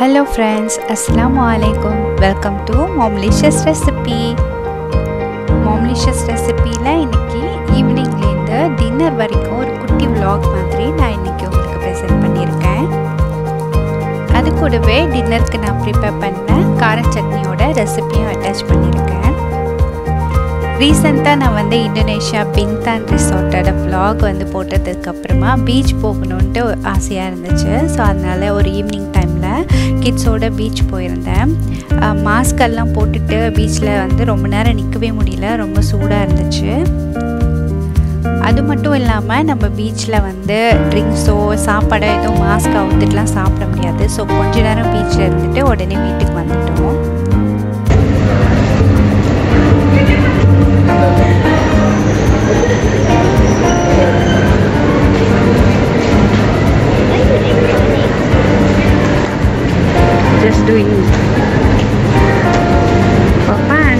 Hello friends, Assalamu alaikum. Welcome to Momlicious Recipe. Momlicious Recipe la இன்னைக்கு ஈவினிங்ல இருந்து dinner வரைக்கும் ஒரு குட்டி vlog மாதிரி நான் இன்னைக்கு உங்களுக்கு பிரசன்ட் பண்ணியிருக்கேன். அது கூடவே டின்னருக்கு நான் ப்ரிப்பேர் பண்ண கார சட்னியோட ரெசிபியும் அட்டாச் பண்ணியிருக்கேன். ரீசெண்டாக நான் இந்தோனேஷியா பின்தான் ரிசார்ட்டோட vlog போட்டதுக்கு அப்புறமா பீச் போகணுன்ட்டு ஆசையாக இருந்துச்சு. ஸோ அதனால் ஒரு ஈவினிங் டைமில் கிட்ஸோட பீச் போயிருந்தேன். மாஸ்கெல்லாம் போட்டுட்டு பீச்சில் ரொம்ப நேரம் நிற்கவே முடியல, ரொம்ப சூடாக இருந்துச்சு. அது மட்டும் இல்லாமல் நம்ம பீச்சில் ட்ரிங்க்ஸோ சாப்பாடோ எதுவும் மாஸ்க் அவுத்துட்டுலாம் சாப்பிட முடியாது. ஸோ கொஞ்ச நேரம் பீச்சில் இருந்துட்டு உடனே வீட்டுக்கு வந்துட்டோம். Just doing for fun.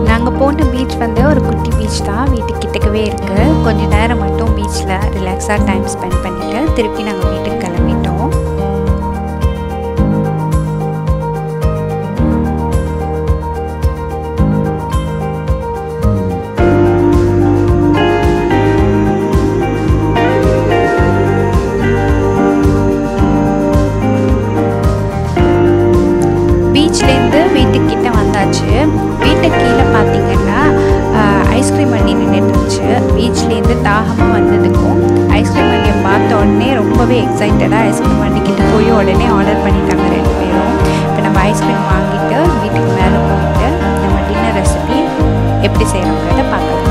நாங்கள் போன பீச் ஒரு குட்டி பீச் தான், வீட்டுக்கு கிட்டக்கவே இருக்குது. கொஞ்ச நேரம் மட்டும் பீச்சில் ரிலாக்ஸாக டைம் ஸ்பெண்ட் பண்ணிவிட்டு திருப்பி நாங்கள் வீட்டுக்கு கிளம்பிட்டோம். பீச்லேருந்து வீட்டுக்கிட்ட வந்தாச்சு. வீட்டுக்கு கீழே பார்த்தீங்கன்னா ஐஸ்கிரீம் வண்டி நின்றுச்சு. பீச்லேருந்து தாகமாக வந்ததுக்கும் ஐஸ்கிரீம் வண்டியை பார்த்த உடனே ரொம்பவே எக்ஸைட்டடாக ஐஸ்கிரீம் வண்டிக்கிட்ட போய் உடனே ஆர்டர் பண்ணிட்டாங்க 2 பேரும். இப்போ நம்ம ஐஸ்கிரீம் வாங்கிட்டு வீட்டுக்கு மேலே போயிட்டு நம்ம டின்னர் ரெசிபி எப்படி செய்யணுங்கிறத பார்க்கலாம்.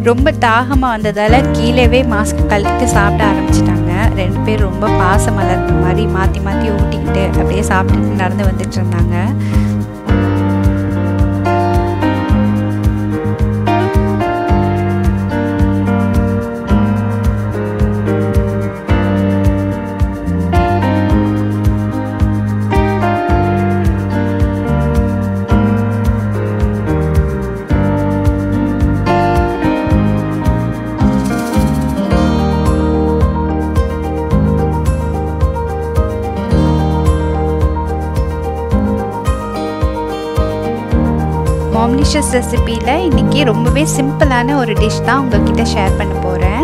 ரொம்ப தாகமாக வந்ததால் கீழேவே மாஸ்க் கழட்டிட்டு சாப்பிட ஆரம்பிச்சிட்டாங்க. 2 பேர் ரொம்ப பாசம் மலர்ந்த மாதிரி மாற்றி மாற்றி ஊட்டிக்கிட்டு அப்படியே சாப்பிட்டுட்டு நடந்து வந்துட்டு இருந்தாங்க. மாம்லிஷியஸ் ரெசிபியில் இன்றைக்கி ரொம்பவே சிம்பிளான ஒரு டிஷ் தான் உங்கள்கிட்ட ஷேர் பண்ண போகிறேன்.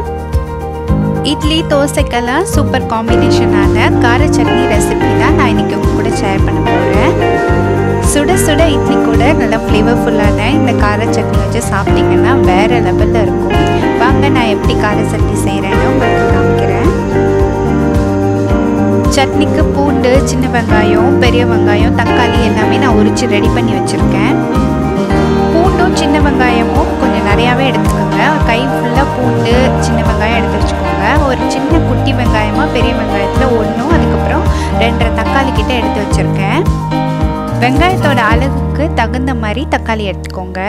இட்லி தோசைக்கெல்லாம் சூப்பர் காம்பினேஷனான கார சட்னி ரெசிபி தான் நான் இன்றைக்கி உங்க கூட ஷேர் பண்ண போகிறேன். சுட சுட இட்லி கூட நல்லா ஃப்ளேவர்ஃபுல்லான இந்த கார சட்னி வச்சு சாப்பிட்டிங்கன்னா வேறு லெவலில் இருக்கும். வாங்க நான் எப்படி கார சட்னி செய்கிறேன்னு உங்களுக்கு காமிக்கிறேன். சட்னிக்கு பூண்டு, சின்ன வெங்காயம், பெரிய வெங்காயம், தக்காளி எல்லாமே நான் உரித்து ரெடி பண்ணி வச்சுருக்கேன். பூண்டும் சின்ன வெங்காயமும் கொஞ்சம் நிறையாவே எடுத்துக்கோங்க. ஒரு கை ஃபுல்லாக பூண்டு சின்ன வெங்காயம் எடுத்து வச்சுக்கோங்க. ஒரு சின்ன குட்டி வெங்காயமாக பெரிய வெங்காயத்தில் 1, அதுக்கப்புறம் 2.5 தக்காளி கிட்ட எடுத்து வச்சுருக்கேன். வெங்காயத்தோட அளவுக்கு தகுந்த மாதிரி தக்காளி எடுத்துக்கோங்க.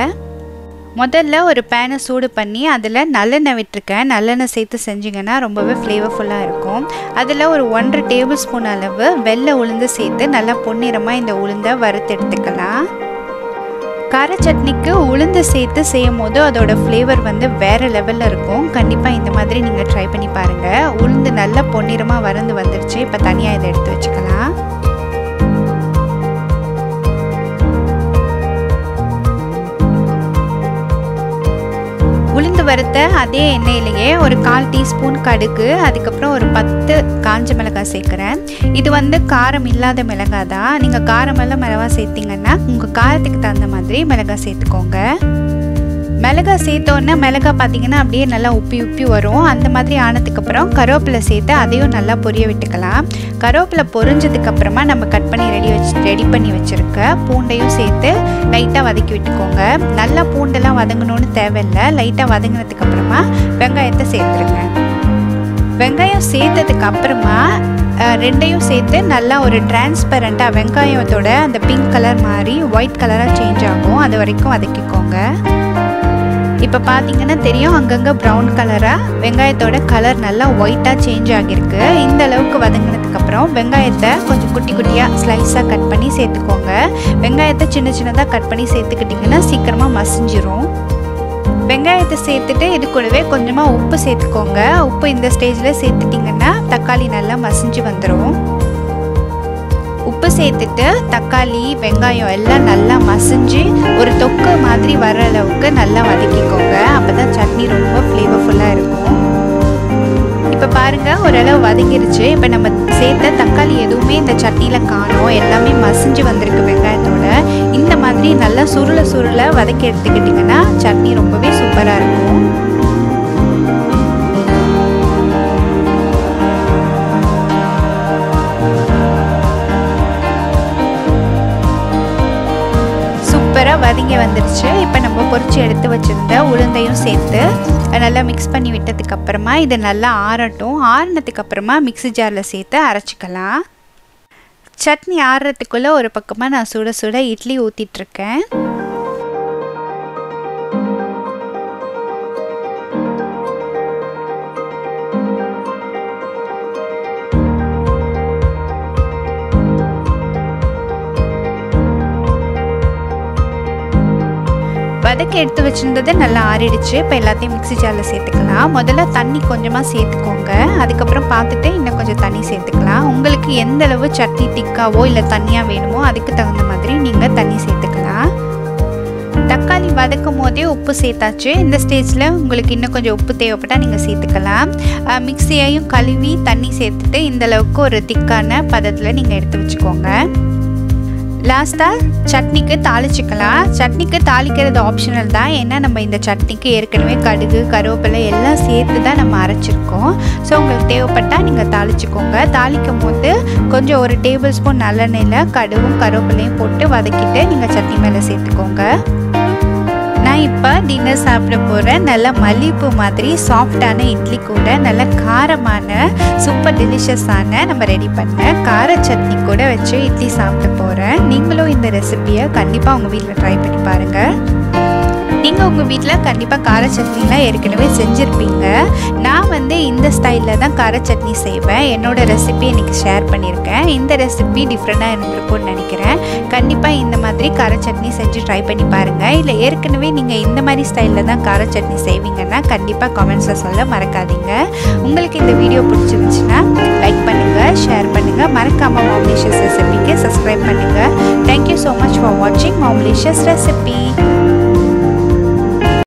முதல்ல ஒரு பேனை சூடு பண்ணி அதில் நல்லெண்ணெய் விட்டுருக்கேன். நல்லெண்ணெய் சேர்த்து செஞ்சிங்கன்னா ரொம்பவே ஃப்ளேவர்ஃபுல்லாக இருக்கும். அதில் ஒரு 1.5 டேபிள் ஸ்பூன் அளவு வெள்ளை உளுந்து சேர்த்து நல்லா பொன்னிறமாக இந்த உளுந்தை வறுத்து எடுத்துக்கலாம். கார சட்னிக்கு உளுந்து சேர்த்து செய்யும் போது அதோட ஃப்ளேவர் வேறு லெவலில் இருக்கும். கண்டிப்பாக இந்த மாதிரி நீங்கள் ட்ரை பண்ணி பாருங்கள். உளுந்து நல்லா பொன்னிறமாக வறுந்து வந்துடுச்சு. இப்போ தனியாக இதை எடுத்து வச்சுக்கலாம். கடுகு வறுத்த அதே எண்ணெயிலேயே ஒரு 1/4 டீஸ்பூன் கடுகு, அதுக்கப்புறம் ஒரு 10 காஞ்ச மிளகாய் சேர்க்குறேன். இது வந்து காரம் இல்லாத மிளகாய் தான். நீங்கள் காரமெல்லாம் மிளகாய் சேர்த்திங்கன்னா உங்கள் காரத்துக்கு தகுந்த மாதிரி மிளகாய் சேர்த்துக்கோங்க. மிளகாய் சேர்த்தோன்னா மிளகாய் பார்த்தீங்கன்னா அப்படியே நல்லா உப்பி உப்பி வரும். அந்த மாதிரி ஆனதுக்கப்புறம் கருவேப்பிலை சேர்த்து அதையும் நல்லா பொரிய விட்டுக்கலாம். கருவேப்பிலை பொரிஞ்சதுக்கப்புறமா நம்ம கட் பண்ணி ரெடி பண்ணி வச்சுருக்க பூண்டையும் சேர்த்து லைட்டாக வதக்கி விட்டுக்கோங்க. நல்லா பூண்டெல்லாம் வதங்கணும்னு தேவையில்லை. லைட்டாக வதங்கினதுக்கப்புறமா வெங்காயத்தை சேர்த்துருங்க. வெங்காயம் சேர்த்ததுக்கு அப்புறமா ரெண்டையும் சேர்த்து நல்லா ஒரு டிரான்ஸ்பரண்ட்டாக வெங்காயத்தோட அந்த பிங்க் கலர் மாதிரி ஒயிட் கலராக சேஞ்ச் ஆகும், அது வரைக்கும் வதக்கிக்கோங்க. இப்போ பார்த்தீங்கன்னா தெரியும், அங்கங்கே ப்ரௌன் கலராக வெங்காயத்தோட கலர் நல்லா ஒயிட்டாக சேஞ்ச் ஆகியிருக்கு. இந்த அளவுக்கு வதங்கினதுக்கப்புறம் வெங்காயத்தை கொஞ்சம் குட்டி குட்டியாக ஸ்லைஸாக கட் பண்ணி சேர்த்துக்கோங்க. வெங்காயத்தை சின்ன சின்னதாக கட் பண்ணி சேர்த்துக்கிட்டிங்கன்னா சீக்கிரமாக மசிஞ்சிரும். வெங்காயத்தை சேர்த்துட்டு இது கூடவே கொஞ்சமாக உப்பு சேர்த்துக்கோங்க. உப்பு இந்த ஸ்டேஜில் சேர்த்துட்டிங்கன்னா தக்காளி நல்லா மசிஞ்சு வந்துடும். உப்பு சேர்த்துட்டு தக்காளி வெங்காயம் எல்லாம் நல்லா மசிஞ்சு ஒரு தொக்கு மாதிரி வர அளவுக்கு நல்லா வதக்கிக்கோங்க. அப்போ தான் சட்னி ரொம்ப ஃப்ளேவர்ஃபுல்லாக இருக்கும். இப்போ பாருங்கள், ஓரளவு வதங்கிருச்சு. இப்போ நம்ம சேர்த்த தக்காளி எதுவுமே இந்த சட்னியில் காணோம், எல்லாமே மசிஞ்சு வந்திருக்கு வெங்காயத்தோட. இந்த மாதிரி நல்லா சுருள வதக்கி எடுத்துக்கிட்டிங்கன்னா சட்னி ரொம்பவே சூப்பராக இருக்கும். வதங்கி வந்துருச்சு. இப்போ நம்ம பொரிச்சு எடுத்து வச்சுருந்த உளுந்தையும் சேர்த்து நல்லா மிக்ஸ் பண்ணி விட்டதுக்கு அப்புறமா இதை நல்லா ஆறட்டும். ஆறினதுக்கு அப்புறமா மிக்ஸி ஜாரில் சேர்த்து அரைச்சிக்கலாம். சட்னி ஆறுறதுக்குள்ளே ஒரு பக்கமாக நான் சுட சுட இட்லி ஊற்றிட்டுருக்கேன். வதக்கி எடுத்து வச்சுருந்தது நல்லா ஆறிடுச்சு. இப்போ எல்லாத்தையும் மிக்ஸி ஜாரில் சேர்த்துக்கலாம். முதல்ல தண்ணி கொஞ்சமாக சேர்த்துக்கோங்க. அதுக்கப்புறம் பார்த்துட்டு இன்னும் கொஞ்சம் தண்ணி சேர்த்துக்கலாம். உங்களுக்கு எந்த அளவு சட்னி திக்காவோ இல்லை தண்ணியாக வேணுமோ அதுக்கு தகுந்த மாதிரி நீங்கள் தண்ணி சேர்த்துக்கலாம். தக்காளி வதக்கும் போதே உப்பு சேர்த்தாச்சு. இந்த ஸ்டேஜில் உங்களுக்கு இன்னும் கொஞ்சம் உப்பு தேவைப்பட்டால் நீங்கள் சேர்த்துக்கலாம். மிக்ஸியையும் கழுவி தண்ணி சேர்த்துட்டு இந்தளவுக்கு ஒரு திக்கான பதத்தில் நீங்கள் எடுத்து வச்சுக்கோங்க. லாஸ்ட்டாக சட்னிக்கு தாளிச்சிக்கலாம். சட்னிக்கு தாளிக்கிறது ஆப்ஷனல் தான். ஏன்னா நம்ம இந்த சட்னிக்கு ஏற்கனவே கடுகு கருவேப்பிலை எல்லாம் சேர்த்து தான் நம்ம அரைச்சிருக்கோம். ஸோ உங்களுக்கு தேவைப்பட்டால் நீங்கள் தாளிச்சிக்கோங்க. தாளிக்கும் போது கொஞ்சம் ஒரு டேபிள் ஸ்பூன் நல்லெண்ணெயில் கடுகும் கருவேப்பிலையும் போட்டு வதக்கிட்டு நீங்கள் சட்னி மேலே சேர்த்துக்கோங்க. நான் இப்போ டின்னர் சாப்பிட போகிறேன். நல்ல மல்லிப்பூ மாதிரி சாஃப்டான இட்லி கூட நல்ல காரமான சூப்பர் டெலிஷியஸான நம்ம ரெடி பண்ண கார சட்னி கூட வச்சு இட்லி சாப்பிட போகிறேன். நீங்களும் இந்த ரெசிபியை கண்டிப்பாக உங்கள் வீட்டில் ட்ரை பண்ணி பாருங்கள். நீங்கள் உங்கள் வீட்டில் கண்டிப்பாக கார சட்னிலாம் ஏற்கனவே செஞ்சுருப்பீங்க. நான் வந்து இந்த ஸ்டைலில் தான் கார சட்னி செய்வேன். என்னோடய ரெசிபி இன்றைக்கி ஷேர் பண்ணியிருக்கேன். இந்த ரெசிபி டிஃப்ரெண்ட்டாக இருந்திருக்கும்னு நினைக்கிறேன். கண்டிப்பாக இந்த மாதிரி கார சட்னி செஞ்சு ட்ரை பண்ணி பாருங்கள். இல்லை ஏற்கனவே நீங்கள் இந்த மாதிரி ஸ்டைலில் தான் கார சட்னி செய்வீங்கன்னா கண்டிப்பாக கமெண்ட்ஸில் சொல்ல மறக்காதீங்க. உங்களுக்கு இந்த வீடியோ பிடிச்சிருந்துச்சுன்னா லைக் பண்ணுங்கள், ஷேர் பண்ணுங்கள். மறக்காமல் மாம்லிஷியஸ் ரெசிபிக்கு சப்ஸ்கிரைப் பண்ணுங்கள். தேங்க்யூ ஸோ மச் ஃபார் வாட்சிங் மாம்லிஷியஸ் ரெசிபி.